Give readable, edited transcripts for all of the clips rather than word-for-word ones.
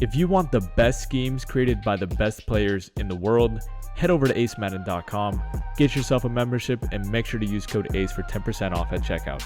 If you want the best schemes created by the best players in the world, head over to acemadden.com, get yourself a membership, and make sure to use code ACE for 10% off at checkout.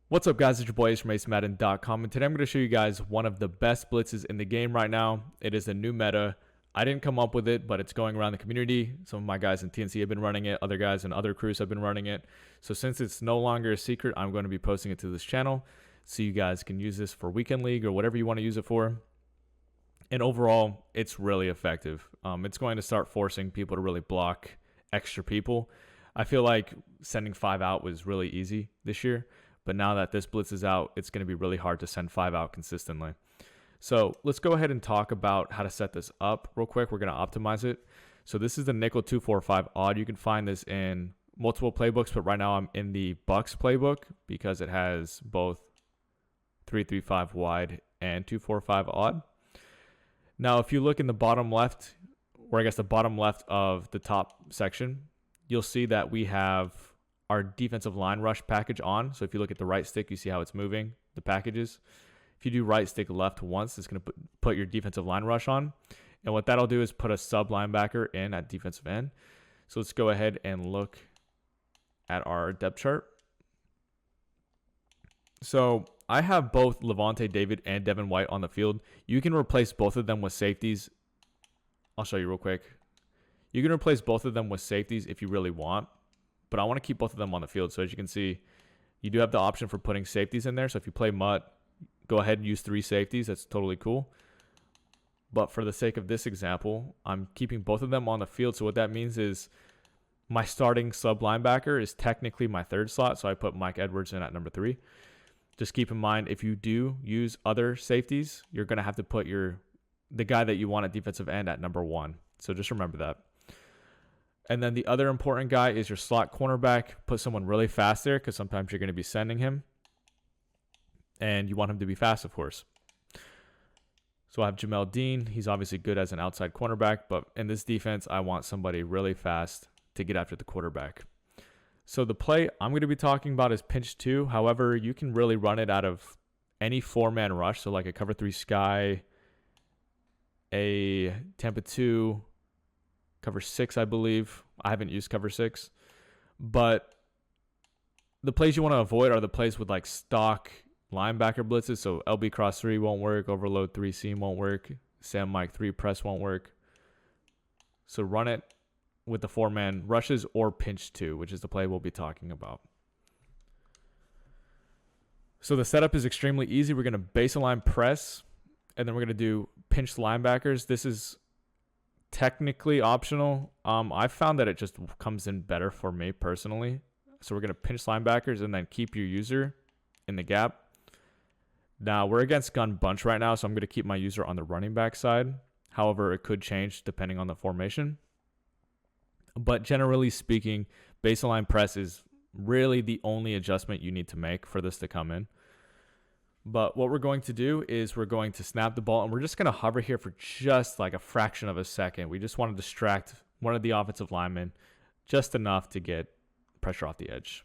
What's up, guys? It's your boy Ace from acemadden.com, and today I'm going to show you guys one of the best blitzes in the game right now. It is a new meta. I didn't come up with it, but it's going around the community. Some of my guys in TNC have been running it. Other guys in other crews have been running it. So since it's no longer a secret, I'm going to be posting it to this channel so you guys can use this for weekend league or whatever you want to use it for. And overall, it's really effective. It's going to start forcing people to really block extra people. I feel like sending 5 out was really easy this year, but now that this blitz is out, it's going to be really hard to send 5 out consistently. So let's go ahead and talk about how to set this up real quick. We're going to optimize it. So this is the nickel 245 odd. You can find this in multiple playbooks, but right now I'm in the Bucks playbook because it has both 335 wide and 245 odd. Now, if you look in the bottom left, or I guess the bottom left of the top section, you'll see that we have our defensive line rush package on. So if you look at the right stick, you see how it's moving, the packages. If you do right stick left once, it's going to put your defensive line rush on. And what that'll do is put a sub linebacker in at defensive end. So let's go ahead and look at our depth chart. So I have both Levante David and Devin White on the field. You can replace both of them with safeties. I'll show you real quick. You can replace both of them with safeties if you really want, but I want to keep both of them on the field. So as you can see, you do have the option for putting safeties in there. So if you play Mutt, go ahead and use 3 safeties. That's totally cool. But for the sake of this example, I'm keeping both of them on the field. So what that means is my starting sub linebacker is technically my 3rd slot. So I put Mike Edwards in at number 3. Just keep in mind, if you do use other safeties, you're going to have to put the guy that you want at defensive end at number 1. So just remember that. And then the other important guy is your slot cornerback. Put someone really fast there because sometimes you're going to be sending him. And you want him to be fast, of course. So I have Jamel Dean. He's obviously good as an outside cornerback, but in this defense, I want somebody really fast to get after the quarterback. So the play I'm going to be talking about is pinch 2. However, you can really run it out of any 4-man rush. So like a cover 3 sky, a Tampa 2, cover 6, I believe. I haven't used cover 6. But the plays you want to avoid are the plays with like stock linebacker blitzes. So LB cross 3 won't work. Overload 3 seam won't work. Sam Mike 3 press won't work. So run it with the 4-man rushes or pinch 2, which is the play we'll be talking about. So the setup is extremely easy. We're going to base align press, and then we're going to do pinch linebackers. This is technically optional. I found that it just comes in better for me personally. So we're going to pinch linebackers and then keep your user in the gap. Now, we're against gun bunch right now, so I'm going to keep my user on the running back side. However, it could change depending on the formation. But generally speaking, baseline press is really the only adjustment you need to make for this to come in. But what we're going to do is we're going to snap the ball, and we're just going to hover here for just like a fraction of a second. We just want to distract one of the offensive linemen just enough to get pressure off the edge.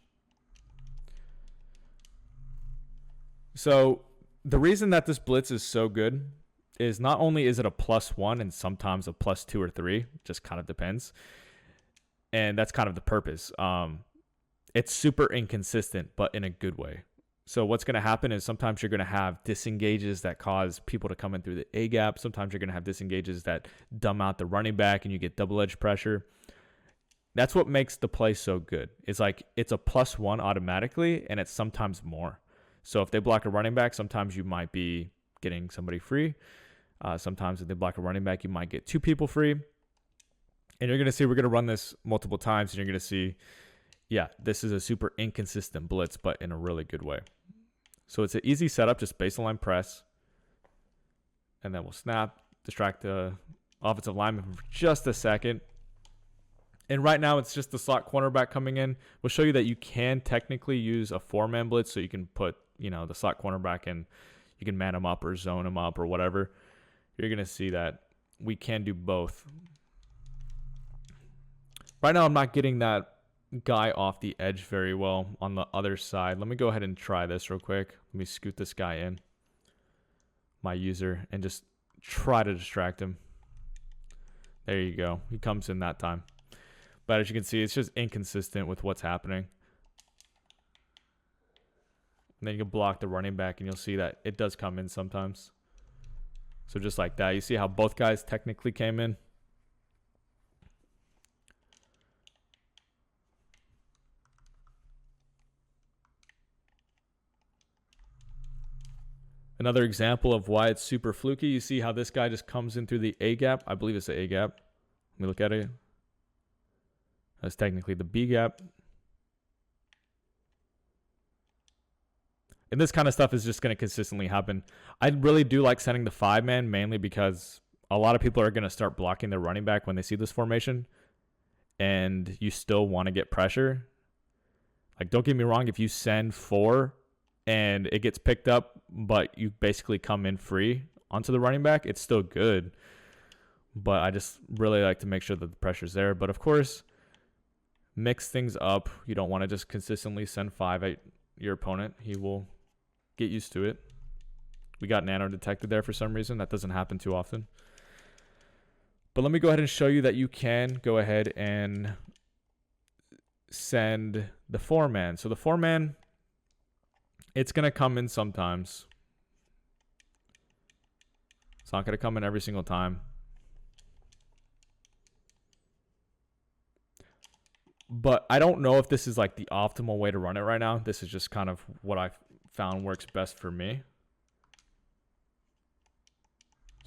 So the reason that this blitz is so good is not only is it a +1 and sometimes a +2 or 3, just kind of depends. And that's kind of the purpose. It's super inconsistent, but in a good way. So what's going to happen is sometimes you're going to have disengages that cause people to come in through the A gap. Sometimes you're going to have disengages that dumb out the running back and you get double edge pressure. That's what makes the play so good. It's like it's a +1 automatically, and it's sometimes more. So if they block a running back, sometimes you might be getting somebody free. Sometimes if they block a running back, you might get 2 people free. And you're going to see we're going to run this multiple times, and you're going to see, yeah, this is a super inconsistent blitz, but in a really good way. So it's an easy setup, just baseline press. And then we'll snap, distract the offensive lineman for just a second. And right now it's just the slot cornerback coming in. We'll show you that you can technically use a 4-man blitz, so you can put, the slot cornerback in. You can man him up or zone him up or whatever. You're going to see that we can do both. Right now, I'm not getting that guy off the edge very well on the other side. Let me go ahead and try this real quick. Let me scoot this guy in, my user, and just try to distract him. There you go. He comes in that time. But as you can see, it's just inconsistent with what's happening. And then you can block the running back, and you'll see that it does come in sometimes. So just like that, you see how both guys technically came in. Another example of why it's super fluky, you see how this guy just comes in through the A gap. I believe it's the A gap. Let me look at it. That's technically the B gap. And this kind of stuff is just going to consistently happen. I really do like setting the 5-man, mainly because a lot of people are going to start blocking their running back when they see this formation. And you still want to get pressure. Like, don't get me wrong, if you send 4 and it gets picked up, but you basically come in free onto the running back, it's still good. But I just really like to make sure that the pressure's there. But of course, mix things up. You don't want to just consistently send 5 at your opponent. He will get used to it. We got nano detected there for some reason. That doesn't happen too often. But let me go ahead and show you that you can go ahead and send the 4-man. So the 4-man, it's going to come in sometimes. It's not going to come in every single time. But I don't know if this is like the optimal way to run it right now. This is just kind of what I found works best for me.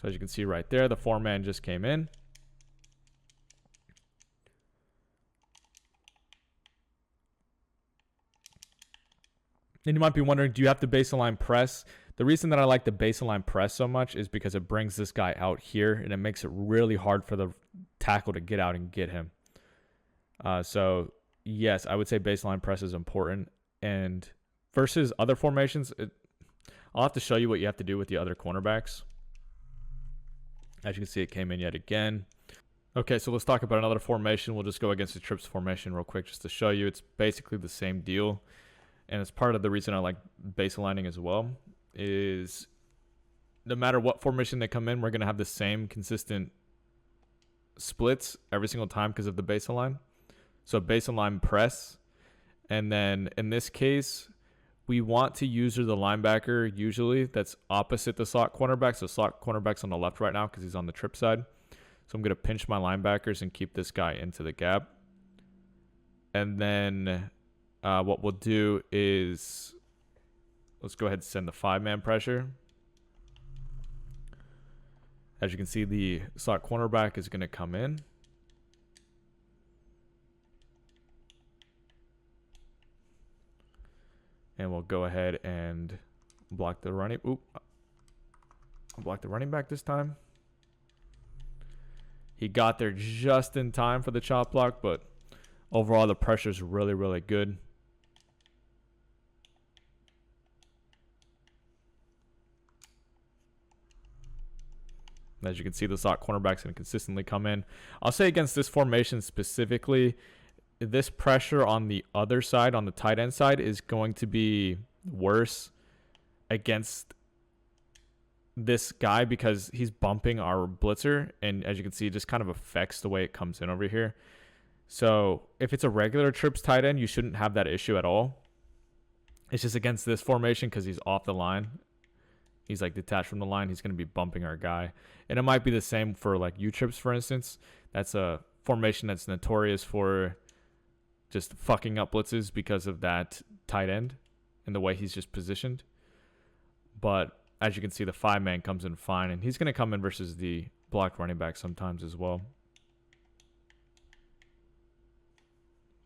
So as you can see right there, the 4-man just came in. And you might be wondering, do you have to baseline press? The reason that I like the baseline press so much is because it brings this guy out here, and it makes it really hard for the tackle to get out and get him. So, yes, I would say baseline press is important. And versus other formations, I'll have to show you what you have to do with the other cornerbacks. As you can see, it came in yet again. Okay, so let's talk about another formation. We'll just go against the trips formation real quick just to show you. It's basically the same deal. And it's part of the reason I like baselining as well, is no matter what formation they come in, we're going to have the same consistent splits every single time because of the baseline. So baseline press. And then in this case, we want to use the linebacker usually that's opposite the slot cornerback. So slot cornerback's on the left right now because he's on the trip side. So I'm going to pinch my linebackers and keep this guy into the gap. And then what we'll do is, let's go ahead and send the 5-man pressure. As you can see, the slot cornerback is going to come in. And we'll go ahead and block the running. I'll block the running back this time. He got there just in time for the chop block, but overall the pressure is really, really good. As you can see, the slot cornerback's going to consistently come in. I'll say against this formation specifically, this pressure on the other side, on the tight end side, is going to be worse against this guy because he's bumping our blitzer. And as you can see, it just kind of affects the way it comes in over here. So if it's a regular trips tight end, you shouldn't have that issue at all. It's just against this formation because he's off the line. He's like detached from the line. He's going to be bumping our guy. And it might be the same for like U-trips, for instance. That's a formation that's notorious for just fucking up blitzes because of that tight end and the way he's just positioned. But as you can see, the 5-man comes in fine. And he's going to come in versus the blocked running back sometimes as well.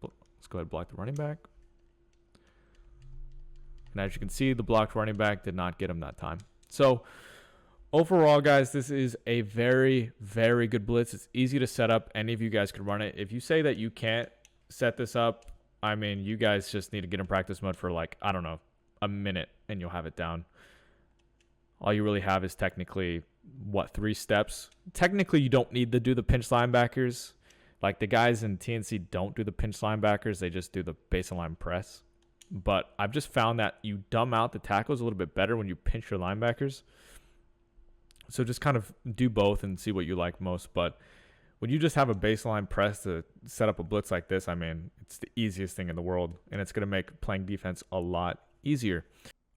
Let's go ahead and block the running back. And as you can see, the blocked running back did not get him that time. So overall, guys, this is a very, very good blitz. It's easy to set up. Any of you guys could run it. If you say that you can't set this up, I mean, you guys just need to get in practice mode for like, I don't know, a minute and you'll have it down. All you really have is technically, 3 steps? Technically, you don't need to do the pinch linebackers. Like the guys in TNC don't do the pinch linebackers. They just do the baseline press. But I've just found that you dumb out the tackles a little bit better when you pinch your linebackers. So just kind of do both and see what you like most. But when you just have a baseline press to set up a blitz like this, I mean, it's the easiest thing in the world, and it's going to make playing defense a lot easier.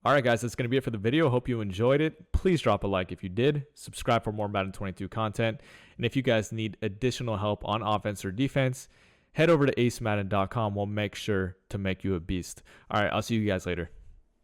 All right, guys, that's going to be it for the video. Hope you enjoyed it. Please drop a like if you did. Subscribe for more Madden 22 content. And if you guys need additional help on offense or defense, head over to acemadden.com. We'll make sure to make you a beast. All right, I'll see you guys later.